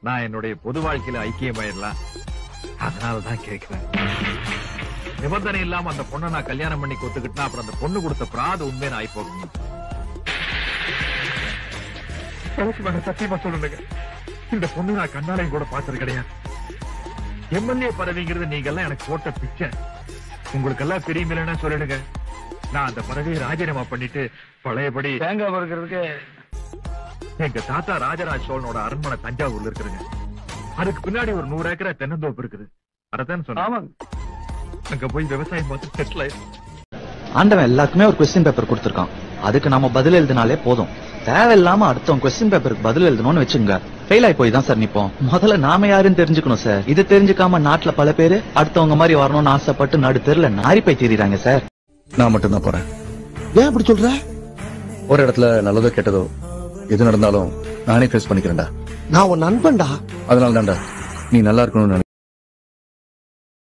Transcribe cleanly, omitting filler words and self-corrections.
நான் என்னுடைய பொது வாழ்க்கையில ஐக்கியமாயிடலாம். அதனாலதான் கேட்கிறேன். நிபந்தனை இல்லாம அந்த பொண்ணை நான் கல்யாணம் பண்ணி கொத்துக்கிட்டா அப்புறம் அந்த பொண்ணு கொடுத்த பிராத உண்மையை ஆகி போகணும். எனக்கு மேல சத்தியமா சொல்லுங்க, இந்த பொண்ணு நான் கண்ணாலையும் கூட பார்த்தது கிடையாது. எம்எல்ஏ பதவிங்கிறது நீங்க எல்லாம் எனக்கு போட்ட பிச்சை. உங்களுக்கு எல்லாம் தெரியுமில்லைன்னா சொல்லிடுங்க. நான் அந்த பதவியை ராஜினாமா பண்ணிட்டு பழையபடி தேங்காய் பறக்கிறதுக்கு எங்க தாத்தா ராஜராஜ சோழனோட அரண்மனை தஞ்சாவூர்ல இருக்குதுங்க. அதுக்கு பின்னாடி ஒரு 100 ஏக்கரை தென்னந்தோப்பு இருக்குது. அதான் சொன்னாங்க. அங்க போய் விவசாயம் பார்த்து செட்டில் ஆயிடும். ஆண்டவன் எல்லாருக்குமே ஒரு கொஸ்டின் பேப்பர் கொடுத்திருக்கான். அதுக்கு நாம பதில் எழுதினாலே போதும். தேவையில்லாம அடுத்தவங்க கொஸ்டின் பேப்பருக்கு பதில் எழுதணும்னு வச்சுங்க, ஃபெயில் ஆகி போய் தான் சார் நிப்போம். முதல்ல நாம யாருன்னு தெரிஞ்சுக்கணும் சார். இது தெரிஞ்சுக்காம நாட்டுல பல பேரு அடுத்தவங்க மாதிரி வரணும்னு ஆசைப்பட்டு நடு தெருல நாரி போய் திரிறாங்க சார். நான் மட்டும் தான் போறேன். ஏன் அப்படி சொல்ற? ஒரு இடத்துல நல்லதோ கெட்டதோ எது நடந்தாலும் நானே ஃபேஸ் பண்ணிக்கிறேன்டா. நான் உன் நண்பன்டா. அதனால தான்டா நீ நல்லா இருக்கணும்னு